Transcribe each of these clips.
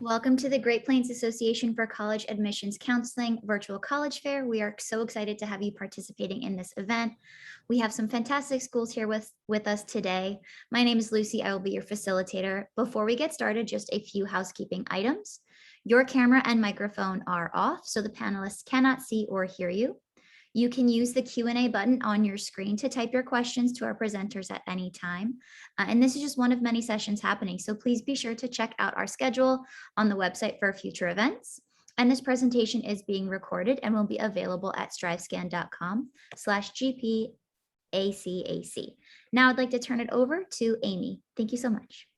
Welcome to the Great Plains Association for College Admissions Counseling Virtual College Fair. We are so excited to have you participating in this event. We have some fantastic schools here with us today. My name is Lucy. I will be your facilitator. Before we get started, just a few housekeeping items. Your camera and microphone are off, so the panelists cannot see or hear you. You can use the Q&A button on your screen to type your questions to our presenters at any time. And this is just one of many sessions happening, so please be sure to check out our schedule on the website for future events. And this presentation is being recorded and will be available at strivescan.com/GPACAC. Now I'd like to turn it over to Amy. Thank you so much.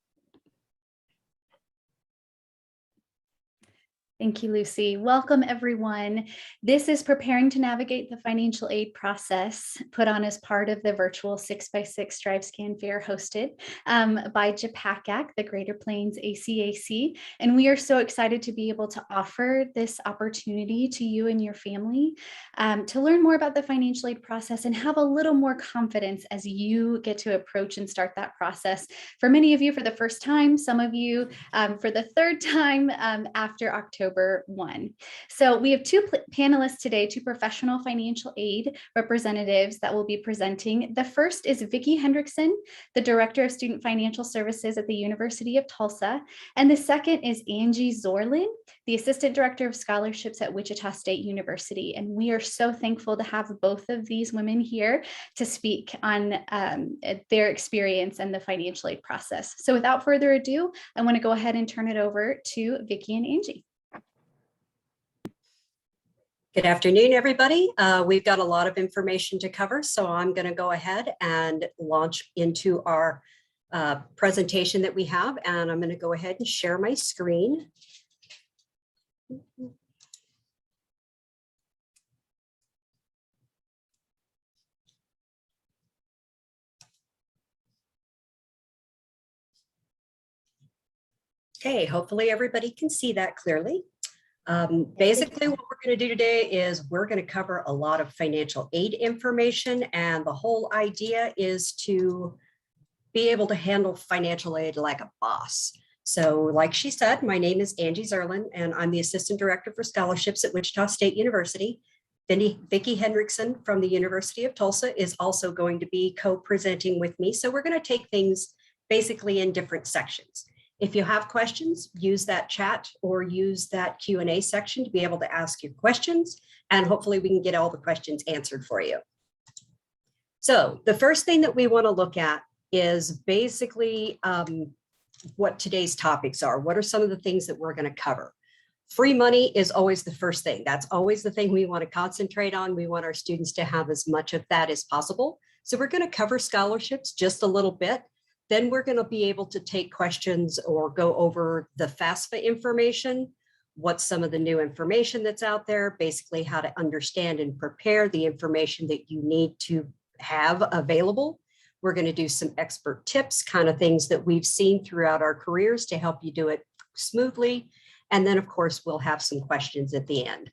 Thank you, Lucy. Welcome, everyone. This is Preparing to Navigate the Financial Aid Process, put on as part of the virtual 6x6 StriveScan Fair hosted by GPACAC, the Greater Plains ACAC. And we are so excited to be able to offer this opportunity to you and your family to learn more about the financial aid process and have a little more confidence as you get to approach and start that process. For many of you for the first time, some of you for the third time after October 1. So we have two panelists today, two professional financial aid representatives that will be presenting. The first is Vicki Hendrickson, the Director of Student Financial Services at the University of Tulsa. And the second is Angie Zorlin, the Assistant Director of Scholarships at Wichita State University. And we are so thankful to have both of these women here to speak on their experience and the financial aid process. So without further ado, I want to go ahead and turn it over to Vicki and Angie. Good afternoon, everybody. We've got a lot of information to cover, so I'm going to go ahead and launch into our presentation that we have, and I'm going to go ahead and share my screen. Okay, hopefully everybody can see that clearly. Basically, what we're going to do today is we're going to cover a lot of financial aid information, and the whole idea is to be able to handle financial aid like a boss. So like she said, my name is Angie Zorlin, and I'm the Assistant Director for Scholarships at Wichita State University. Vicki Hendrickson from the University of Tulsa is also going to be co-presenting with me. So we're going to take things basically in different sections. If you have questions, use that chat or use that Q&A section to be able to ask your questions, and hopefully we can get all the questions answered for you. So the first thing that we want to look at is basically what today's topics are. What are some of the things that we're going to cover? Free money is always the first thing. That's always the thing we want to concentrate on. We want our students to have as much of that as possible. So we're going to cover scholarships just a little bit. Then we're going to be able to take questions or go over the FAFSA information, what's some of the new information that's out there, basically how to understand and prepare the information that you need to have available. We're going to do some expert tips, kind of things that we've seen throughout our careers to help you do it smoothly. And then, of course, we'll have some questions at the end.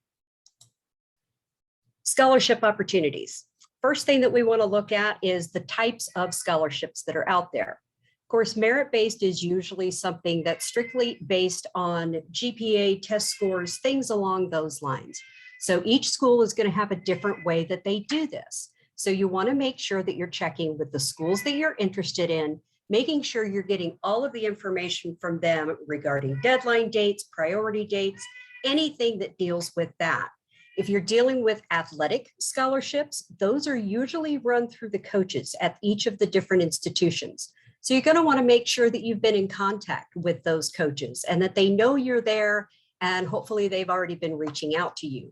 Scholarship opportunities. First thing that we want to look at is the types of scholarships that are out there. Of course, merit-based is usually something that's strictly based on GPA, test scores, things along those lines. So each school is going to have a different way that they do this. So you want to make sure that you're checking with the schools that you're interested in, making sure you're getting all of the information from them regarding deadline dates, priority dates, anything that deals with that. If you're dealing with athletic scholarships, those are usually run through the coaches at each of the different institutions. So you're going to want to make sure that you've been in contact with those coaches and that they know you're there, and hopefully they've already been reaching out to you.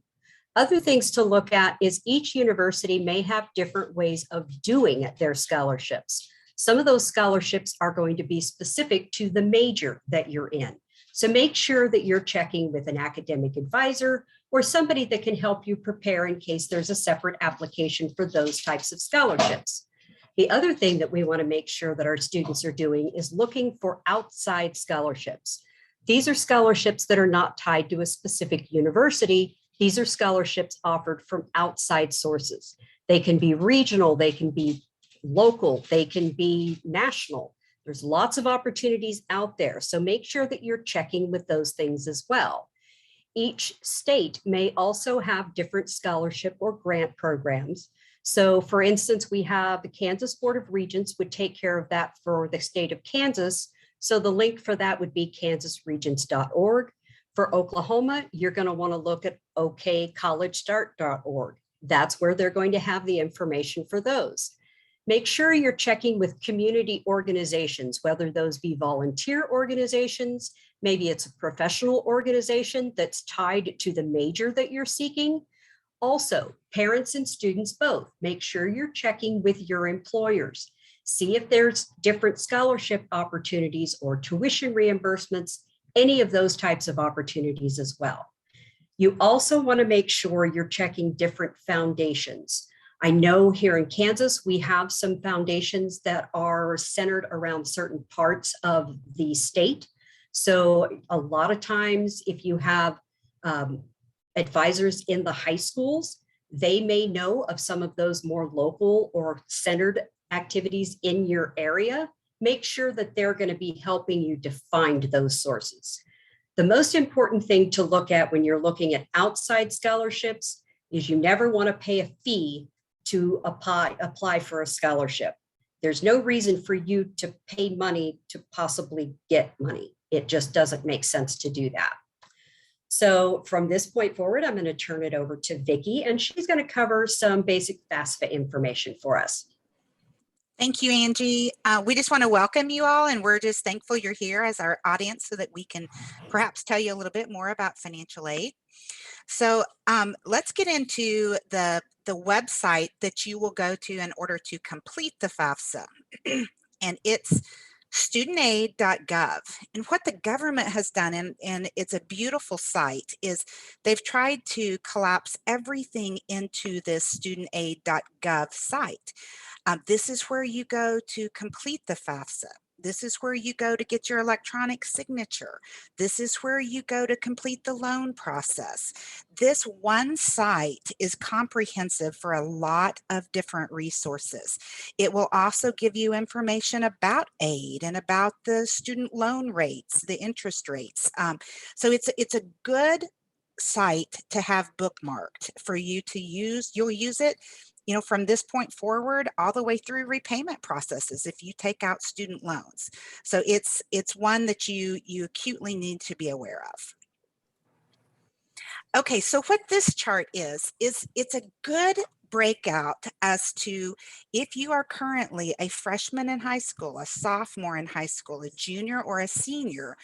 Other things to look at is each university may have different ways of doing their scholarships. Some of those scholarships are going to be specific to the major that you're in. So make sure that you're checking with an academic advisor or somebody that can help you prepare in case there's a separate application for those types of scholarships. The other thing that we want to make sure that our students are doing is looking for outside scholarships. These are scholarships that are not tied to a specific university. These are scholarships offered from outside sources. They can be regional, they can be local, they can be national. There's lots of opportunities out there. So make sure that you're checking with those things as well. Each state may also have different scholarship or grant programs. So for instance, we have the Kansas Board of Regents would take care of that for the state of Kansas. So the link for that would be kansasregents.org. For Oklahoma, you're going to want to look at okcollegestart.org. That's where they're going to have the information for those. Make sure you're checking with community organizations, whether those be volunteer organizations, maybe it's a professional organization that's tied to the major that you're seeking. Also, parents and students both, make sure you're checking with your employers. See if there's different scholarship opportunities or tuition reimbursements, any of those types of opportunities as well. You also want to make sure you're checking different foundations. I know here in Kansas, we have some foundations that are centered around certain parts of the state. So a lot of times, if you have advisors in the high schools, they may know of some of those more local or centered activities in your area. Make sure that they're going to be helping you to find those sources. The most important thing to look at when you're looking at outside scholarships is you never want to pay a fee to apply for a scholarship. There's no reason for you to pay money to possibly get money. It just doesn't make sense to do that. So from this point forward, I'm going to turn it over to Vicki, and she's going to cover some basic FAFSA information for us. Thank you, Angie. We just want to welcome you all, and we're just thankful you're here as our audience so that we can perhaps tell you a little bit more about financial aid. So let's get into the website that you will go to in order to complete the FAFSA. And it's studentaid.gov. And what the government has done, and it's a beautiful site, is they've tried to collapse everything into this studentaid.gov site. This is where you go to complete the FAFSA. This is where you go to get your electronic signature. This is where you go to complete the loan process. This one site is comprehensive for a lot of different resources. It will also give you information about aid and about the student loan rates, the interest rates. So it's a good site to have bookmarked for you to use. You'll use it, you know, from this point forward, all the way through repayment processes if you take out student loans. So it's one that you acutely need to be aware of. Okay, so what this chart is it's a good breakout as to if you are currently a freshman in high school, a sophomore in high school, a junior, or a senior.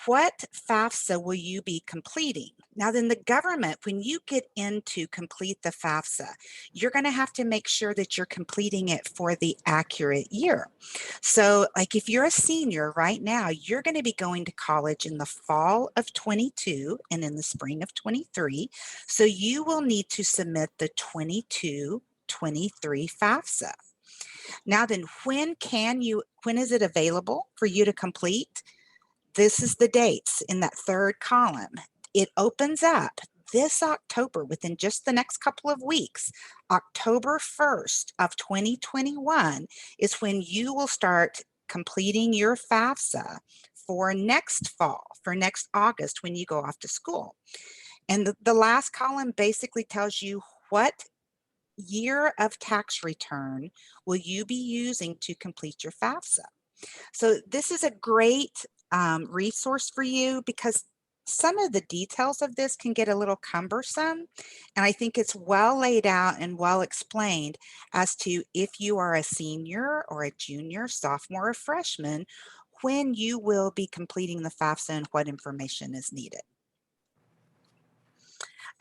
What FAFSA will you be completing? Now then, the government, when you get into complete the FAFSA, you're going to have to make sure that you're completing it for the accurate year. So like if you're a senior right now, you're going to be going to college in the fall of 22 and in the spring of 23. So you will need to submit the 22-23 FAFSA. Now then, when is it available for you to complete? This is the dates in that third column. It opens up this October, within just the next couple of weeks. October 1st of 2021 is when you will start completing your FAFSA for next fall, for next August when you go off to school. And the last column basically tells you what year of tax return will you be using to complete your FAFSA. So this is a great resource for you because some of the details of this can get a little cumbersome, and I think it's well laid out and well explained as to if you are a senior or a junior, sophomore, or freshman, when you will be completing the FAFSA and what information is needed.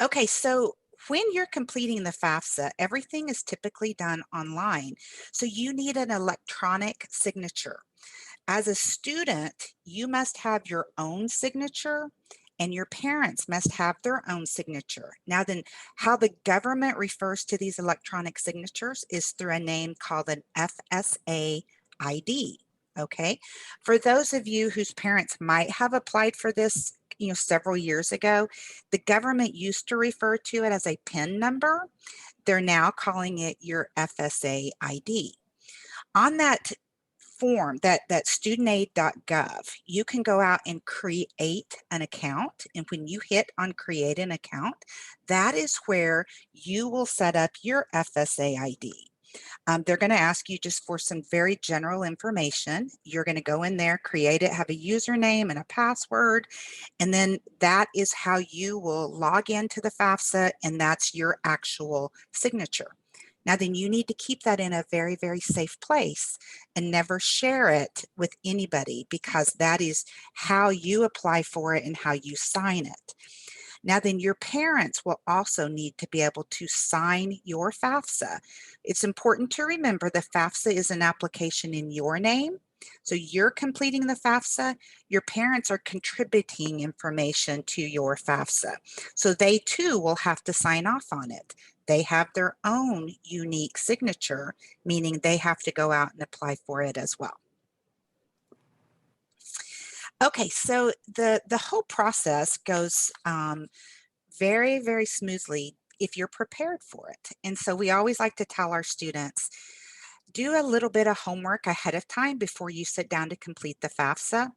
Okay, so when you're completing the FAFSA, everything is typically done online, so you need an electronic signature. As a student, you must have your own signature and your parents must have their own signature. Now then, how the government refers to these electronic signatures is through a name called an FSA ID, okay? For those of you whose parents might have applied for this, you know, several years ago, the government used to refer to it as a PIN number. They're now calling it your FSA ID. On that form, that studentaid.gov, you can go out and create an account. And when you hit on create an account, that is where you will set up your FSA ID. They're going to ask you just for some very general information. You're going to go in there, create it, have a username and a password, and then that is how you will log into the FAFSA, and that's your actual signature. Now then, you need to keep that in a very, very safe place and never share it with anybody, because that is how you apply for it and how you sign it. Now then, your parents will also need to be able to sign your FAFSA. It's important to remember the FAFSA is an application in your name. So you're completing the FAFSA, your parents are contributing information to your FAFSA. So they too will have to sign off on it. They have their own unique signature, meaning they have to go out and apply for it as well. Okay, so the whole process goes very, very smoothly if you're prepared for it. And so we always like to tell our students, do a little bit of homework ahead of time before you sit down to complete the FAFSA.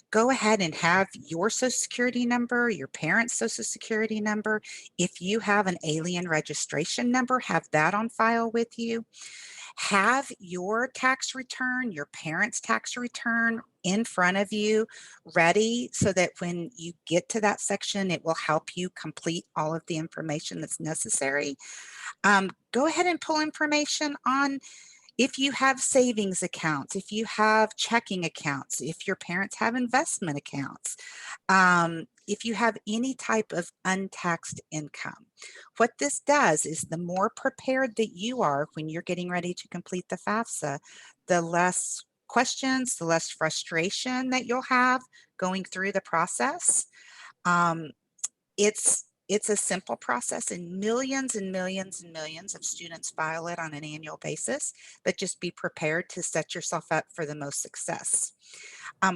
Go ahead and have your Social Security number, your parents' Social Security number. If you have an alien registration number, have that on file with you. Have your tax return, your parents' tax return in front of you, ready, so that when you get to that section, it will help you complete all of the information that's necessary. Go ahead and pull information on if you have savings accounts, if you have checking accounts, if your parents have investment accounts, if you have any type of untaxed income. What this does is the more prepared that you are when you're getting ready to complete the FAFSA, the less questions, the less frustration that you'll have going through the process. It's a simple process, and millions and millions and millions of students file it on an annual basis, but just be prepared to set yourself up for the most success.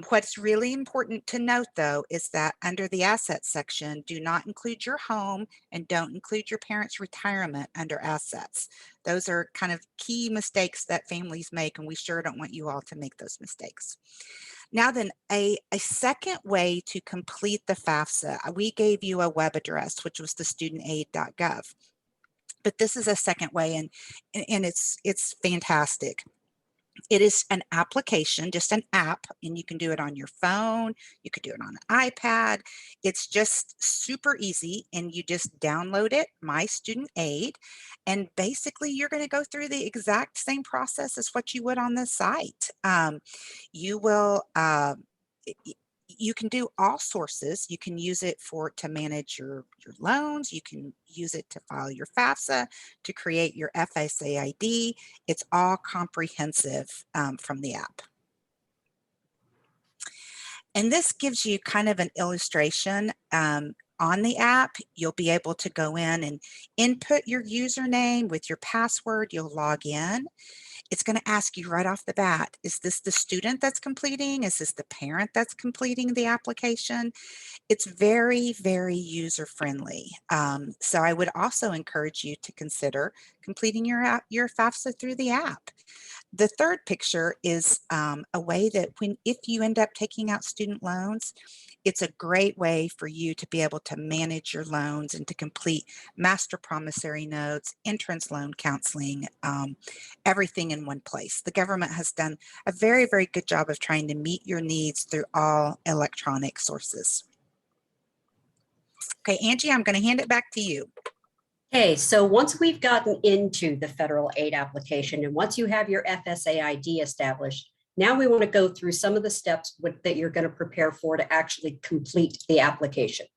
What's really important to note, though, is that under the assets section, do not include your home and don't include your parents' retirement under assets. Those are kind of key mistakes that families make, and we sure don't want you all to make those mistakes. Now then, a second way to complete the FAFSA, we gave you a web address, which was the studentaid.gov. But this is a second way, and it's fantastic. It is an application, just an app, and you can do it on your phone. You could do it on an iPad. It's just super easy, and you just download it, MYSTUDENTAID, and basically you're going to go through the exact same process as what you would on the site. You will you can do all sources. You can use it to manage your loans. You can use it to file your FAFSA, to create your FSA ID. It's all comprehensive from the app. And this gives you kind of an illustration. On the app, you'll be able to go in and input your username with your password. You'll log in. It's going to ask you right off the bat, is this the student that's completing? Is this the parent that's completing the application? It's very, very user-friendly. So I would also encourage you to consider completing your FAFSA through the app. The third picture is a way that if you end up taking out student loans, it's a great way for you to be able to manage your loans and to complete master promissory notes, entrance loan counseling, everything in one place. The government has done a very, very good job of trying to meet your needs through all electronic sources. Okay, Angie, I'm going to hand it back to you. Okay, so once we've gotten into the federal aid application and once you have your FSA ID established, now we want to go through some of the steps that you're going to prepare for to actually complete the application.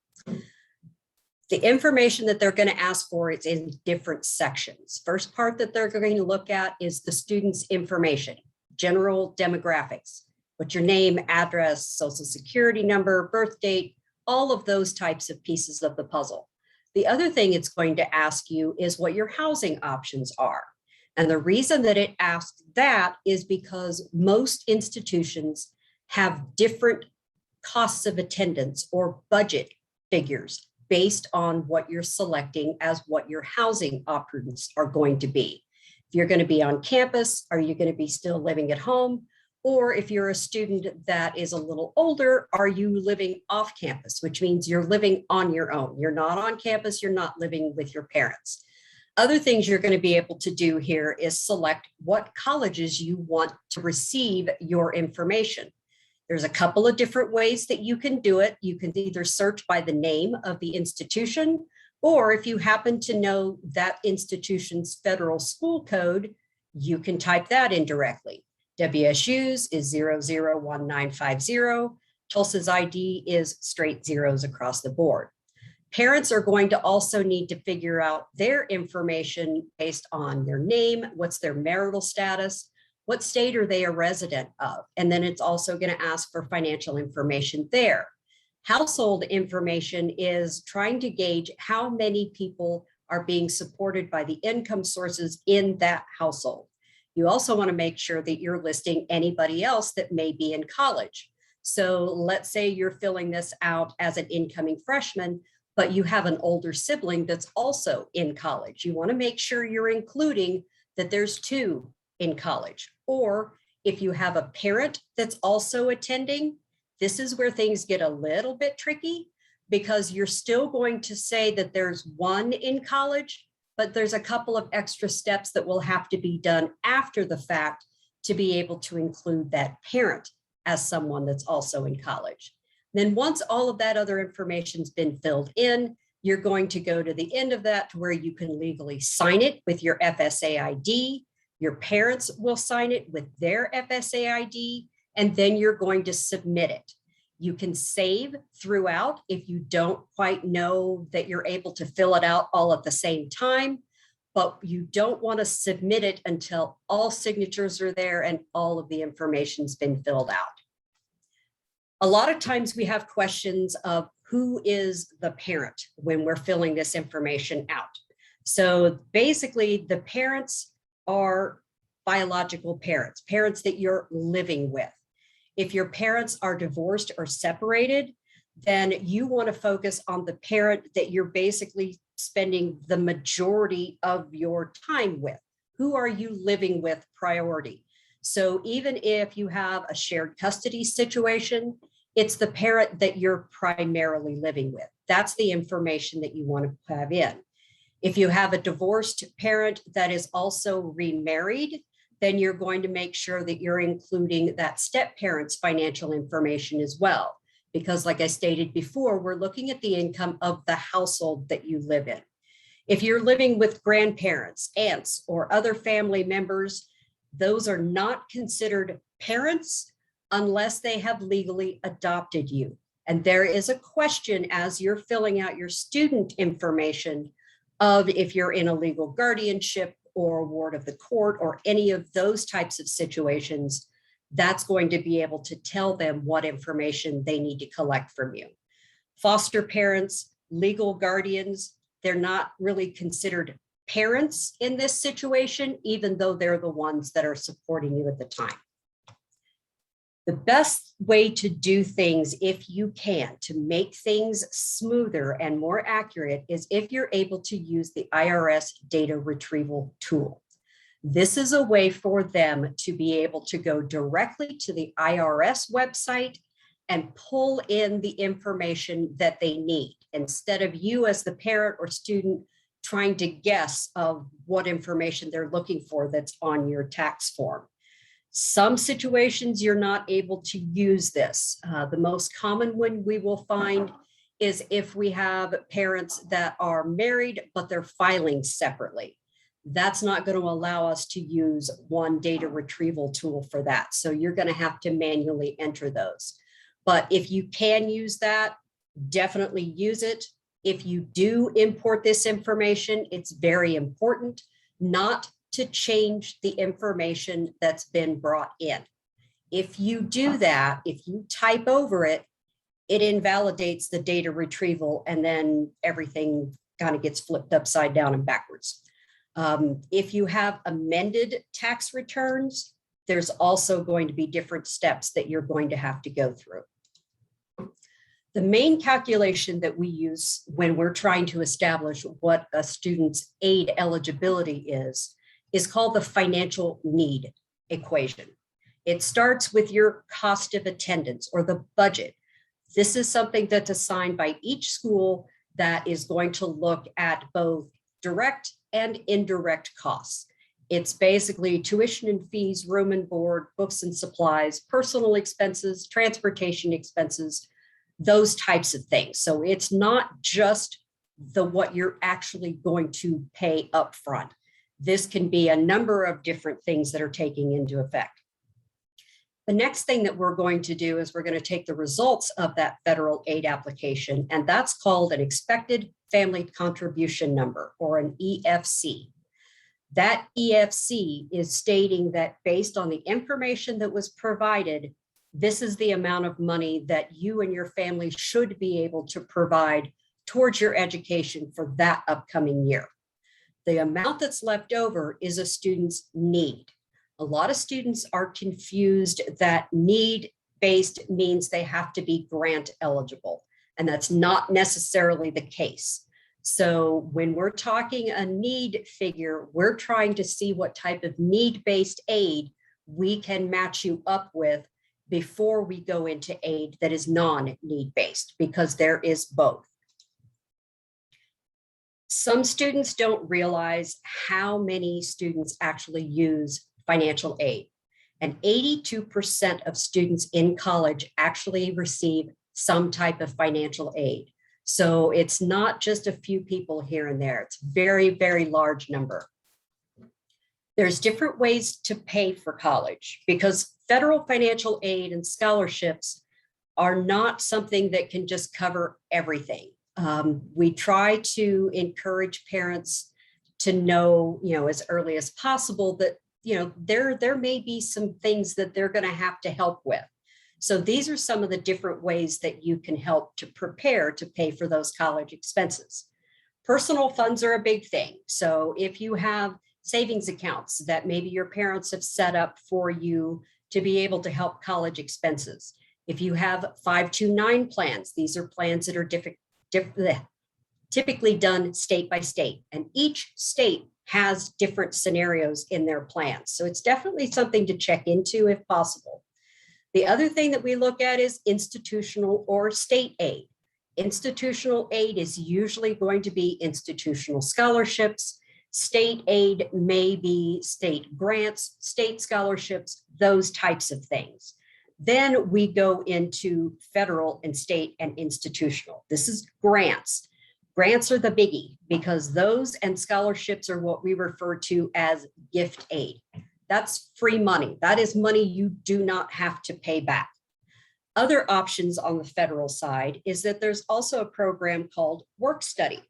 The information that they're going to ask for is in different sections. First part that they're going to look at is the student's information, general demographics, what's your name, address, social security number, birth date, all of those types of pieces of the puzzle. The other thing it's going to ask you is what your housing options are. And the reason that it asks that is because most institutions have different costs of attendance or budget figures based on what you're selecting as what your housing options are going to be. If you're going to be on campus, are you going to be still living at home? Or if you're a student that is a little older, are you living off campus, which means you're living on your own. You're not on campus, you're not living with your parents. Other things you're going to be able to do here is select what colleges you want to receive your information. There's a couple of different ways that you can do it. You can either search by the name of the institution, or if you happen to know that institution's federal school code, you can type that in directly. WSU's is 001950. Tulsa's ID is straight zeros across the board. Parents are going to also need to figure out their information based on their name, what's their marital status, what state are they a resident of, and then it's also going to ask for financial information there. Household information is trying to gauge how many people are being supported by the income sources in that household. You also want to make sure that you're listing anybody else that may be in college. So let's say you're filling this out as an incoming freshman, but you have an older sibling that's also in college. You want to make sure you're including that there's two in college. Or if you have a parent that's also attending, this is where things get a little bit tricky, because you're still going to say that there's one in college, but there's a couple of extra steps that will have to be done after the fact to be able to include that parent as someone that's also in college. Then once all of that other information's been filled in, you're going to go to the end of that to where you can legally sign it with your FSA ID. Your parents will sign it with their FSA ID, and then you're going to submit it. You can save throughout if you don't quite know that you're able to fill it out all at the same time, but you don't want to submit it until all signatures are there and all of the information's been filled out. A lot of times we have questions of who is the parent when we're filling this information out. So basically the parents are biological parents, parents that you're living with. If your parents are divorced or separated, then you want to focus on the parent that you're basically spending the majority of your time with. Who are you living with priority? So even if you have a shared custody situation, it's the parent that you're primarily living with. That's the information that you want to have in. If you have a divorced parent that is also remarried, then you're going to make sure that you're including that step parent's financial information as well. Because like I stated before, we're looking at the income of the household that you live in. If you're living with grandparents, aunts, or other family members, those are not considered parents unless they have legally adopted you. And there is a question as you're filling out your student information of if you're in a legal guardianship or ward of the court or any of those types of situations, that's going to be able to tell them what information they need to collect from you. Foster parents, legal guardians, they're not really considered parents in this situation, even though they're the ones that are supporting you at the time. The best way to do things, if you can, to make things smoother and more accurate is if you're able to use the IRS data retrieval tool. This is a way for them to be able to go directly to the IRS website and pull in the information that they need, instead of you as the parent or student trying to guess of what information they're looking for that's on your tax form. Some situations you're not able to use this. The most common one we will find is if we have parents that are married, but they're filing separately. That's not going to allow us to use one data retrieval tool for that. So you're going to have to manually enter those. But if you can use that, definitely use it. If you do import this information, it's very important not to change the information that's been brought in. If you do that, if you type over it, it invalidates the data retrieval and then everything kind of gets flipped upside down and backwards. If you have amended tax returns, there's also going to be different steps that you're going to have to go through. The main calculation that we use when we're trying to establish what a student's aid eligibility is called the financial need equation. It starts with your cost of attendance or the budget. This is something that's assigned by each school that is going to look at both direct and indirect costs. It's basically tuition and fees, room and board, books and supplies, personal expenses, transportation expenses, those types of things. So it's not just what you're actually going to pay up front. This can be a number of different things that are taking into effect. The next thing that we're going to do is we're going to take the results of that federal aid application, and that's called an expected family contribution number, or an EFC. That EFC is stating that based on the information that was provided, this is the amount of money that you and your family should be able to provide towards your education for that upcoming year. The amount that's left over is a student's need. A lot of students are confused that need-based means they have to be grant eligible, and that's not necessarily the case. So when we're talking a need figure, we're trying to see what type of need-based aid we can match you up with before we go into aid that is non-need based, because there is both. Some students don't realize how many students actually use financial aid, and 82% of students in college actually receive some type of financial aid. So it's not just a few people here and there. It's very, very large number. There's different ways to pay for college, because federal financial aid and scholarships are not something that can just cover everything. We try to encourage parents to know, as early as possible that, there may be some things that they're going to have to help with. So these are some of the different ways that you can help to prepare to pay for those college expenses. Personal funds are a big thing. So if you have savings accounts that maybe your parents have set up for you to be able to help college expenses. If you have 529 plans, these are plans that are typically done state by state, and each state has different scenarios in their plans. So it's definitely something to check into if possible. The other thing that we look at is institutional or state aid. Institutional aid is usually going to be institutional scholarships. State aid may be state grants, state scholarships, those types of things. Then we go into federal and state and institutional. This is grants. Grants are the biggie, because those and scholarships are what we refer to as gift aid. That's free money. That is money you do not have to pay back. Other options on the federal side is that there's also a program called work study.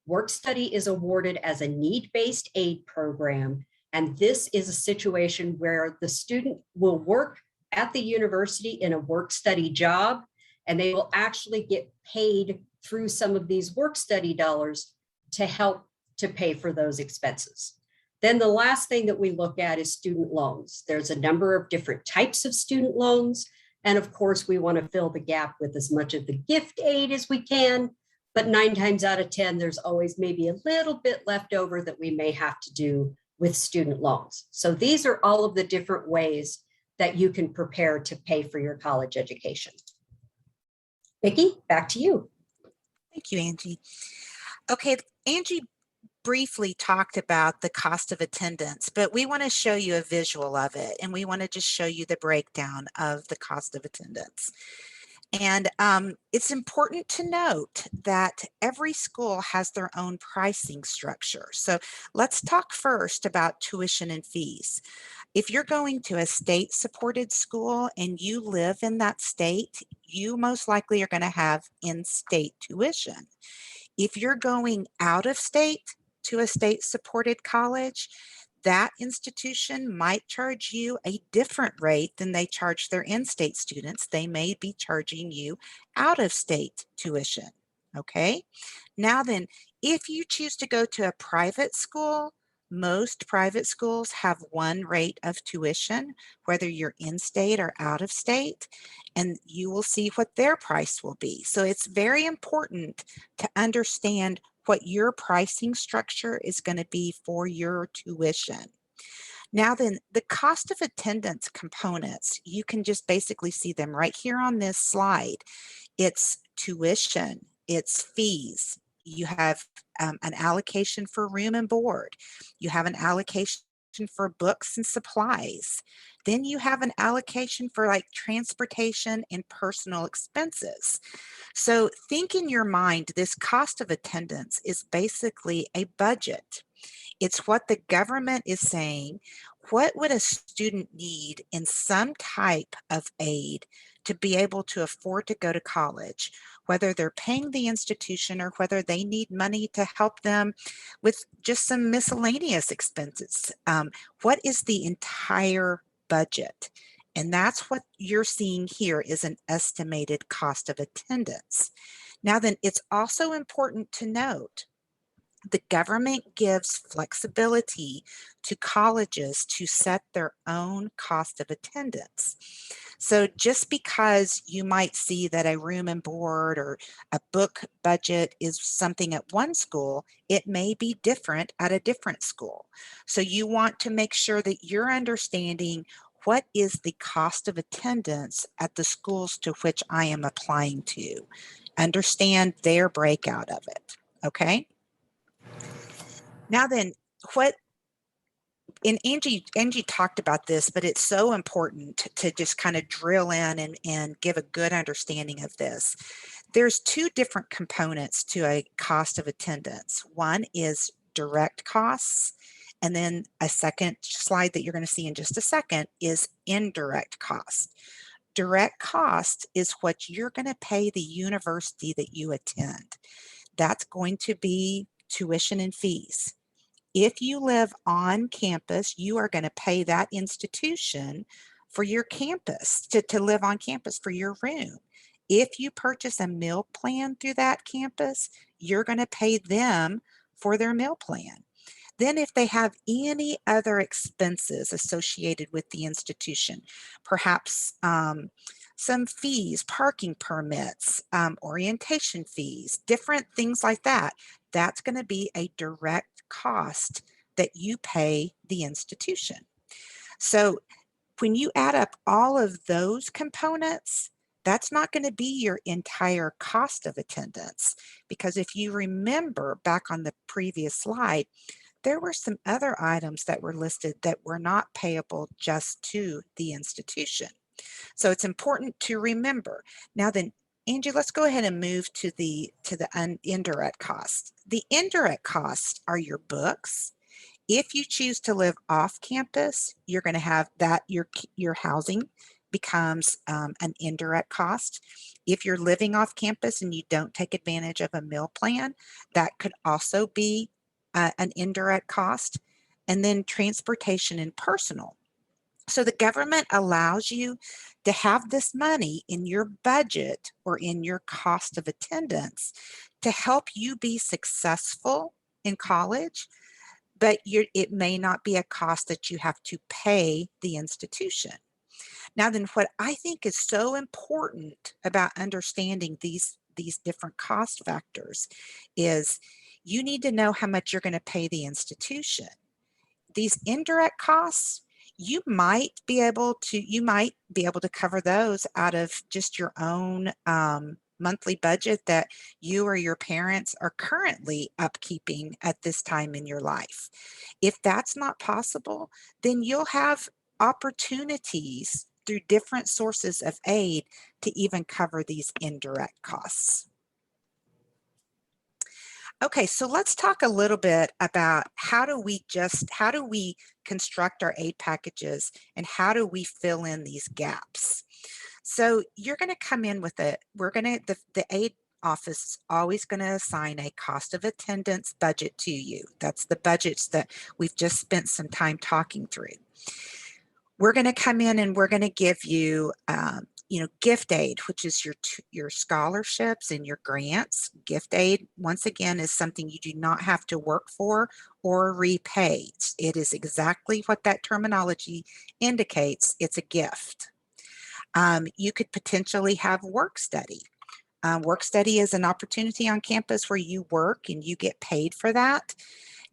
Work study is awarded as a need-based aid program, and this is a situation where the student will work at the university in a work study job, and they will actually get paid through some of these work study dollars to help to pay for those expenses. Then the last thing that we look at is student loans. There's a number of different types of student loans. And of course, we want to fill the gap with as much of the gift aid as we can. But 9 times out of 10, there's always maybe a little bit left over that we may have to do with student loans. So these are all of the different ways that you can prepare to pay for your college education. Vicki, back to you. Thank you, Angie. Okay, Angie briefly talked about the cost of attendance, but we want to show you a visual of it, and we want to just show you the breakdown of the cost of attendance. And it's important to note that every school has their own pricing structure. So let's talk first about tuition and fees. If you're going to a state-supported school and you live in that state, you most likely are going to have in-state tuition. If you're going out of state to a state-supported college, that institution might charge you a different rate than they charge their in-state students. They may be charging you out-of-state tuition, okay? Now then, if you choose to go to a private school, most private schools have one rate of tuition, whether you're in-state or out-of-state, and you will see what their price will be. So it's very important to understand what your pricing structure is going to be for your tuition. Now then, the cost of attendance components, you can just basically see them right here on this slide. It's tuition, it's fees. You have an allocation for room and board. You have an allocation for books and supplies. Then you have an allocation for like transportation and personal expenses. So think in your mind, this cost of attendance is basically a budget. It's what the government is saying. What would a student need in some type of aid to be able to afford to go to college, whether they're paying the institution or whether they need money to help them with just some miscellaneous expenses? What is the entire budget? And that's what you're seeing here is an estimated cost of attendance. Now then, it's also important to note the government gives flexibility to colleges to set their own cost of attendance. So just because you might see that a room and board or a book budget is something at one school, it may be different at a different school. So you want to make sure that you're understanding what is the cost of attendance at the schools to which I am applying to. Understand their breakout of it, okay? Now then, and Angie talked about this, but it's so important to just kind of drill in and give a good understanding of this. There's two different components to a cost of attendance. One is direct costs, and then a second slide that you're going to see in just a second is indirect cost. Direct cost is what you're going to pay the university that you attend. That's going to be tuition and fees. If you live on campus, you are going to pay that institution for your campus, to live on campus for your room. If you purchase a meal plan through that campus, you're going to pay them for their meal plan. Then if they have any other expenses associated with the institution, perhaps some fees, parking permits, orientation fees, different things like that, that's going to be a direct cost that you pay the institution. So when you add up all of those components, that's not going to be your entire cost of attendance, because if you remember back on the previous slide, there were some other items that were listed that were not payable just to the institution. So it's important to remember. Now then, Angie, let's go ahead and move to the indirect costs. The indirect costs are your books. If you choose to live off campus, you're going to have that your housing becomes an indirect cost. If you're living off campus and you don't take advantage of a meal plan, that could also be an indirect cost. And then transportation and personal. So the government allows you to have this money in your budget or in your cost of attendance to help you be successful in college, but it may not be a cost that you have to pay the institution. Now then, what I think is so important about understanding these different cost factors is you need to know how much you're going to pay the institution. These indirect costs, you might be able to cover those out of just your own monthly budget that you or your parents are currently upkeeping at this time in your life. If that's not possible, then you'll have opportunities through different sources of aid to even cover these indirect costs. Okay, so let's talk a little bit about how do we construct our aid packages and how do we fill in these gaps. So you're going to come in with the aid office is always going to assign a cost of attendance budget to you. That's the budgets that we've just spent some time talking through. We're going to come in and we're going to give you gift aid, which is your scholarships and your grants. Gift aid, once again, is something you do not have to work for or repay. It is exactly what that terminology indicates. It's a gift. You could potentially have work study. Work study is an opportunity on campus where you work and you get paid for that.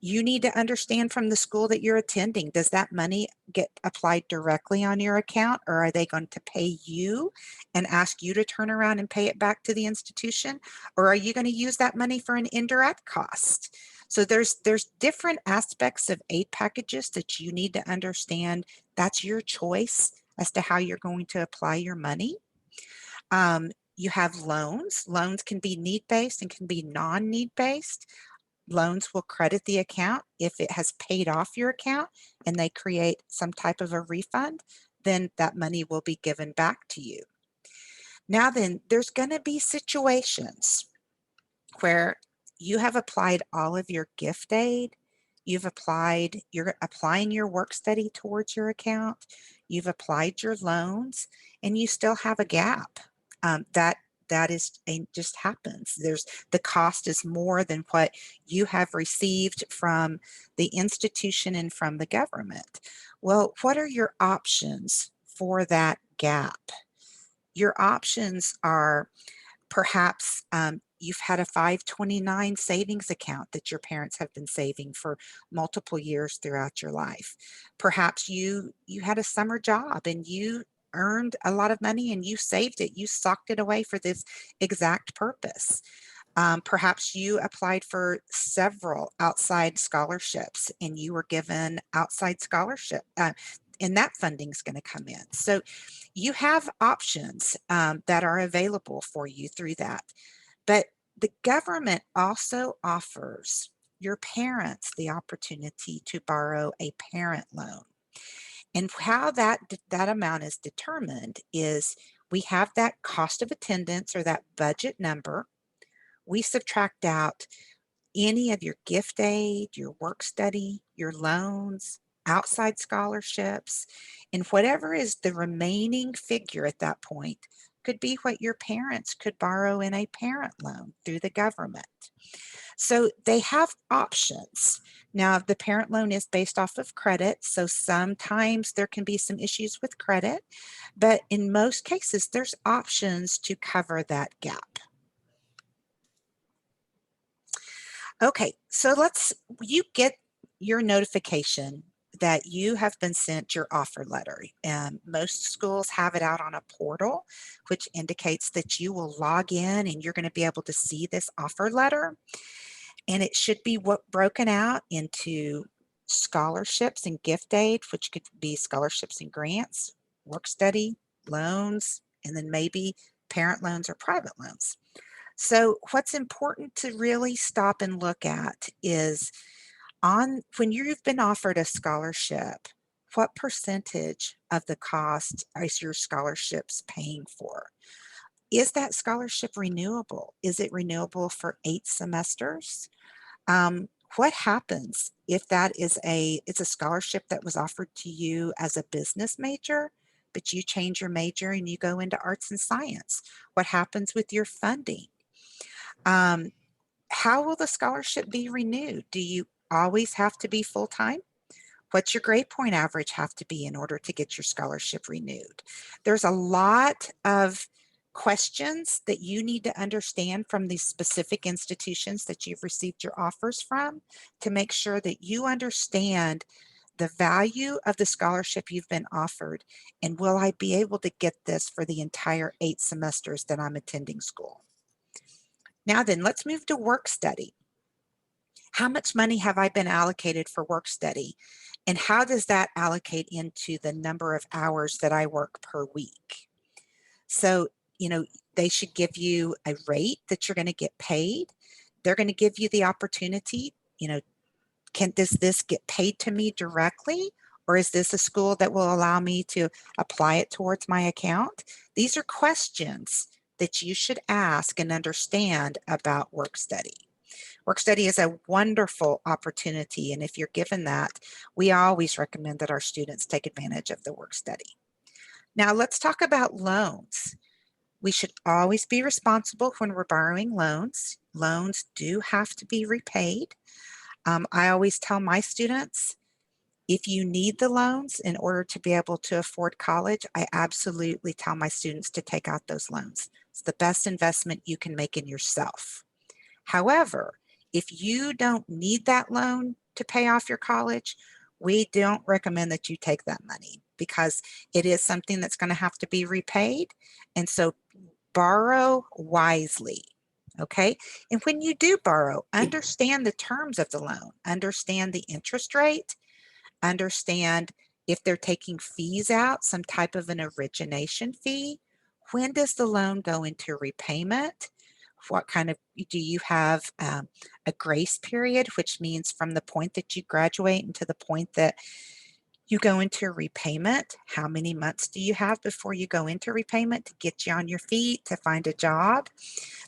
You need to understand from the school that you're attending, does that money get applied directly on your account, or are they going to pay you and ask you to turn around and pay it back to the institution? Or are you going to use that money for an indirect cost? So there's different aspects of aid packages that you need to understand. That's your choice as to how you're going to apply your money. You have loans. Loans can be need-based and can be non-need-based. Loans will credit the account if it has paid off your account and they create some type of a refund, then that money will be given back to you. Now then, there's going to be situations where you have applied all of your gift aid, you're applying your work study towards your account, you've applied your loans, and you still have a gap. Just happens. The cost is more than what you have received from the institution and from the government. Well, what are your options for that gap? Your options are perhaps you've had a 529 savings account that your parents have been saving for multiple years throughout your life. Perhaps you had a summer job and you earned a lot of money and you saved it. You socked it away for this exact purpose. Perhaps you applied for several outside scholarships and you were given outside scholarship and that funding is going to come in. So you have options that are available for you through that. But the government also offers your parents the opportunity to borrow a parent loan. And how that amount is determined is we have that cost of attendance or that budget number. We subtract out any of your gift aid, your work study, your loans, outside scholarships, and whatever is the remaining figure at that point could be what your parents could borrow in a parent loan through the government. So they have options. Now, the parent loan is based off of credit, so sometimes there can be some issues with credit, but in most cases, there's options to cover that gap. Okay, so you get your notification that you have been sent your offer letter. And most schools have it out on a portal, which indicates that you will log in and you're going to be able to see this offer letter. And it should be broken out into scholarships and gift aid, which could be scholarships and grants, work study, loans, and then maybe parent loans or private loans. So what's important to really stop and look at is when you've been offered a scholarship, what percentage of the cost is your scholarships paying for? Is that scholarship renewable? Is it renewable for 8 semesters? What happens if it's a scholarship that was offered to you as a business major, but you change your major and you go into arts and science? What happens with your funding? How will the scholarship be renewed? Do you always have to be full-time? What's your grade point average have to be in order to get your scholarship renewed? There's a lot of questions that you need to understand from these specific institutions that you've received your offers from to make sure that you understand the value of the scholarship you've been offered, and will I be able to get this for the entire 8 semesters that I'm attending school? Now then, let's move to work study. How much money have I been allocated for work study? And how does that allocate into the number of hours that I work per week? So, they should give you a rate that you're going to get paid. They're going to give you the opportunity, does this get paid to me directly? Or is this a school that will allow me to apply it towards my account? These are questions that you should ask and understand about work study. Work study is a wonderful opportunity, and if you're given that, we always recommend that our students take advantage of the work study. Now let's talk about loans. We should always be responsible when we're borrowing loans. Loans do have to be repaid. I always tell my students, if you need the loans in order to be able to afford college, I absolutely tell my students to take out those loans. It's the best investment you can make in yourself. However, if you don't need that loan to pay off your college, we don't recommend that you take that money because it is something that's going to have to be repaid. And so borrow wisely. Okay. And when you do borrow, understand the terms of the loan, understand the interest rate, understand if they're taking fees out, some type of an origination fee. When does the loan go into repayment? What kind of, do you have a grace period, which means from the point that you graduate and to the point that you go into repayment? How many months do you have before you go into repayment to get you on your feet, to find a job?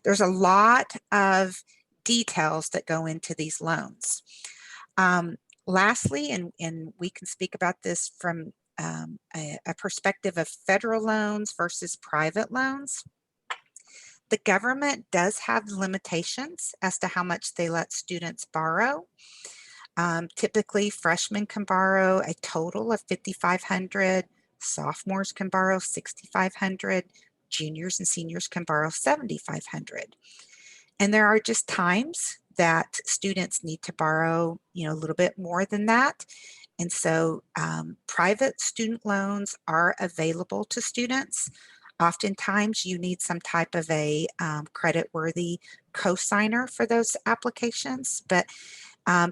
There's a lot of details that go into these loans. Lastly, and we can speak about this from a perspective of federal loans versus private loans. The government does have limitations as to how much they let students borrow. Typically, freshmen can borrow a total of $5,500. Sophomores can borrow $6,500. Juniors and seniors can borrow $7,500. And there are just times that students need to borrow, a little bit more than that. And so private student loans are available to students. Oftentimes you need some type of a credit-worthy cosigner for those applications, but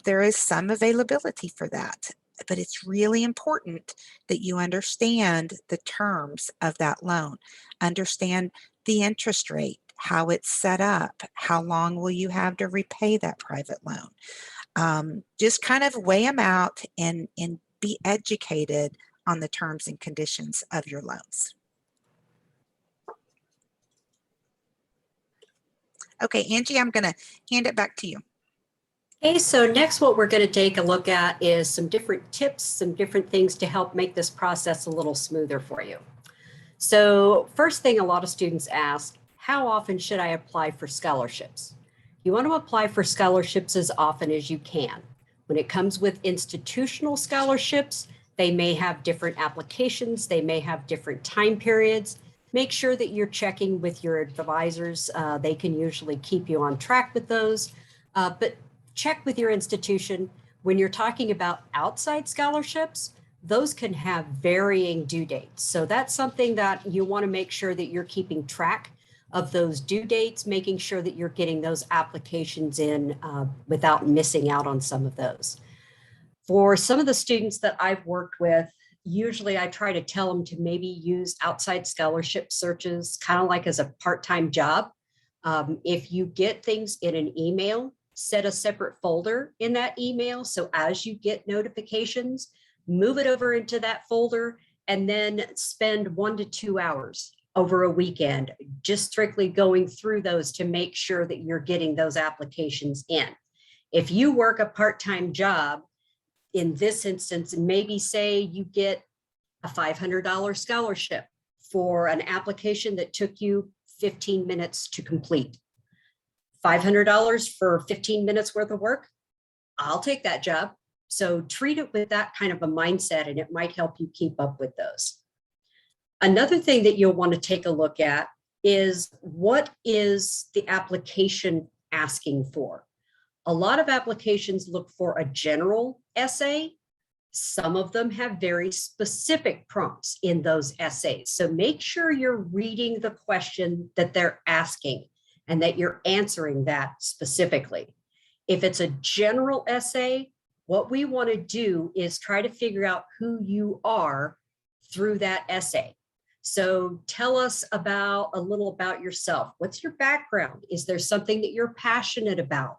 there is some availability for that. But it's really important that you understand the terms of that loan, understand the interest rate, how it's set up, how long will you have to repay that private loan. Just kind of weigh them out and be educated on the terms and conditions of your loans. Okay, Angie, I'm going to hand it back to you. Okay, so next what we're going to take a look at is some different tips, some different things to help make this process a little smoother for you. So first thing a lot of students ask, how often should I apply for scholarships? You want to apply for scholarships as often as you can. When it comes with institutional scholarships, they may have different applications, they may have different time periods. Make sure that you're checking with your advisors. They can usually keep you on track with those, but check with your institution. When you're talking about outside scholarships, those can have varying due dates. So that's something that you want to make sure that you're keeping track of those due dates, making sure that you're getting those applications in without missing out on some of those. For some of the students that I've worked with, usually I try to tell them to maybe use outside scholarship searches, kind of like as a part-time job. If you get things in an email, set a separate folder in that email. So as you get notifications, move it over into that folder and then spend 1 to 2 hours over a weekend, just strictly going through those to make sure that you're getting those applications in. If you work a part-time job, in this instance, maybe say you get a $500 scholarship for an application that took you 15 minutes to complete. $500 for 15 minutes worth of work, I'll take that job. So treat it with that kind of a mindset, and it might help you keep up with those. Another thing that you'll want to take a look at is, what is the application asking for? A lot of applications look for a general essay. Some of them have very specific prompts in those essays. So make sure you're reading the question that they're asking and that you're answering that specifically. If it's a general essay, what we want to do is try to figure out who you are through that essay. So tell us a little about yourself. What's your background? Is there something that you're passionate about?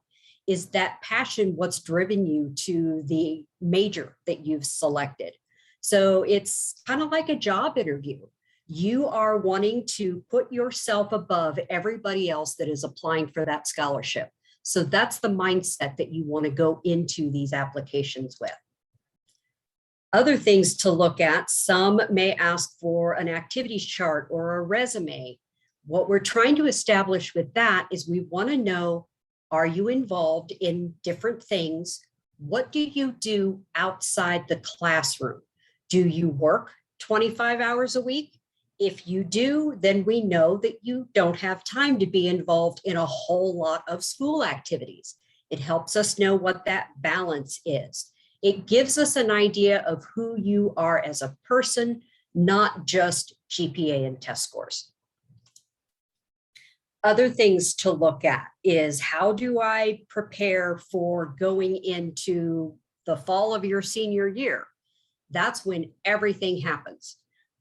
Is that passion what's driven you to the major that you've selected? So it's kind of like a job interview. You are wanting to put yourself above everybody else that is applying for that scholarship. So that's the mindset that you want to go into these applications with. Other things to look at, some may ask for an activities chart or a resume. What we're trying to establish with that is we want to know, are you involved in different things? What do you do outside the classroom? Do you work 25 hours a week? If you do, then we know that you don't have time to be involved in a whole lot of school activities. It helps us know what that balance is. It gives us an idea of who you are as a person, not just GPA and test scores. Other things to look at is, how do I prepare for going into the fall of your senior year? That's when everything happens.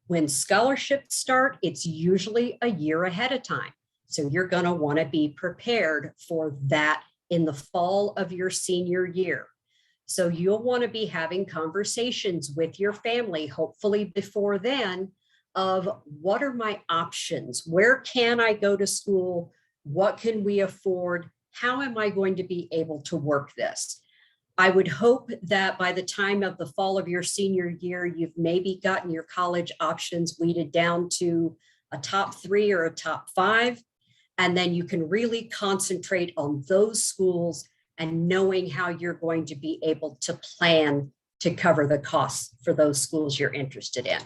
When scholarships start, it's usually a year ahead of time. So you're going to want to be prepared for that in the fall of your senior year. So you'll want to be having conversations with your family, hopefully before then, of what are my options? Where can I go to school? What can we afford? How am I going to be able to work this? I would hope that by the time of the fall of your senior year, you've maybe gotten your college options weeded down to a top 3 or a top 5. And then you can really concentrate on those schools and knowing how you're going to be able to plan to cover the costs for those schools you're interested in.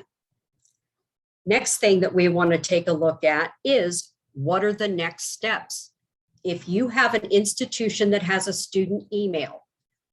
Next thing that we want to take a look at is, what are the next steps? If you have an institution that has a student email,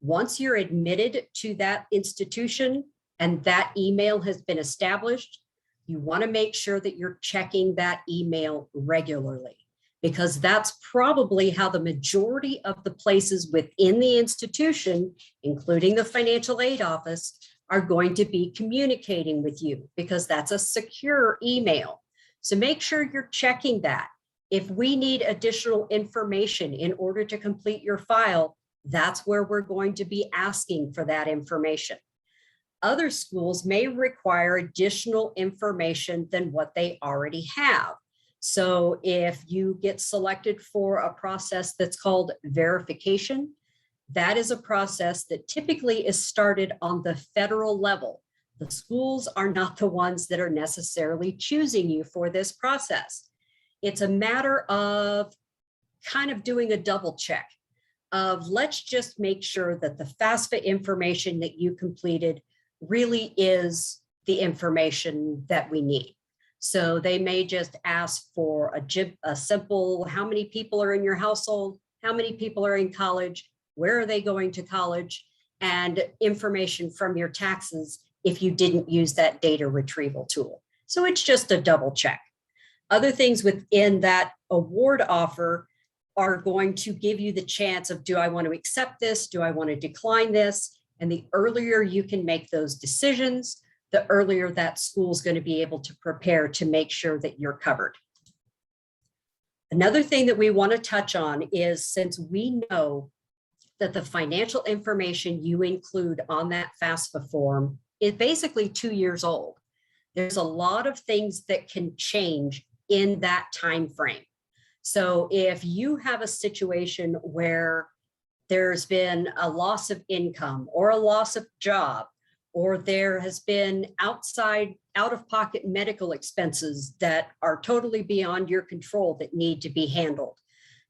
once you're admitted to that institution and that email has been established, you want to make sure that you're checking that email regularly, because that's probably how the majority of the places within the institution, including the financial aid office, are going to be communicating with you, because that's a secure email. So make sure you're checking that. If we need additional information in order to complete your file, that's where we're going to be asking for that information. Other schools may require additional information than what they already have. So if you get selected for a process that's called verification, that is a process that typically is started on the federal level. The schools are not the ones that are necessarily choosing you for this process. It's a matter of kind of doing a double check of, let's just make sure that the FAFSA information that you completed really is the information that we need. So they may just ask for a simple, how many people are in your household? How many people are in college? Where are they going to college? And information from your taxes if you didn't use that data retrieval tool. So it's just a double check. Other things within that award offer are going to give you the chance of, do I want to accept this? Do I want to decline this? And the earlier you can make those decisions, the earlier that school's going to be able to prepare to make sure that you're covered. Another thing that we want to touch on is, since we know that the financial information you include on that FAFSA form is basically 2 years old, there's a lot of things that can change in that time frame. So if you have a situation where there's been a loss of income or a loss of job, or there has been out-of-pocket medical expenses that are totally beyond your control that need to be handled.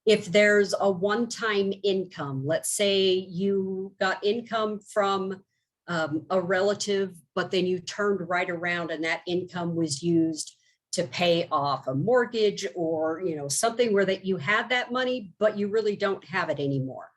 If there's a one-time income, let's say you got income from a relative, but then you turned right around and that income was used to pay off a mortgage, or something where that you had that money, but you really don't have it anymore.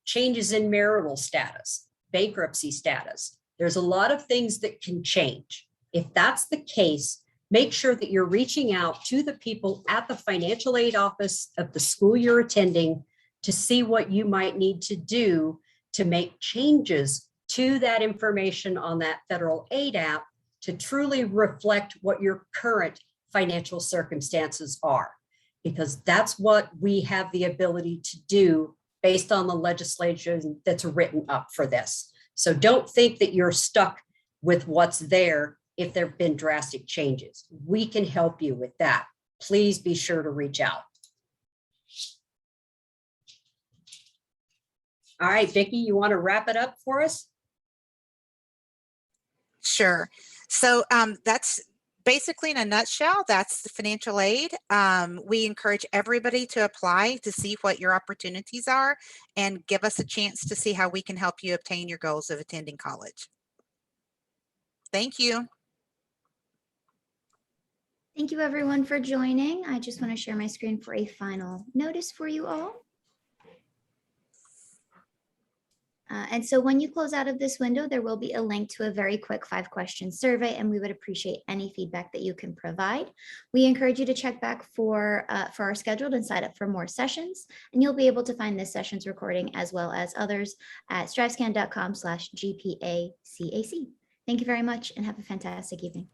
Changes in marital status, bankruptcy status. There's a lot of things that can change. If that's the case, make sure that you're reaching out to the people at the financial aid office of the school you're attending to see what you might need to do to make changes to that information on that federal aid app to truly reflect what your current financial circumstances are, because that's what we have the ability to do based on the legislation that's written up for this. So don't think that you're stuck with what's there if there have been drastic changes. We can help you with that. Please be sure to reach out. All right, Vicki, you want to wrap it up for us? Sure. So that's basically, in a nutshell, that's the financial aid. We encourage everybody to apply to see what your opportunities are and give us a chance to see how we can help you obtain your goals of attending college. Thank you. Thank you everyone for joining. I just want to share my screen for a final notice for you all. And so when you close out of this window, there will be a link to a very quick 5-question survey, and we would appreciate any feedback that you can provide. We encourage you to check back for our schedule and sign up for more sessions, and you'll be able to find this session's recording as well as others at strivescan.com/GPACAC. Thank you very much and have a fantastic evening.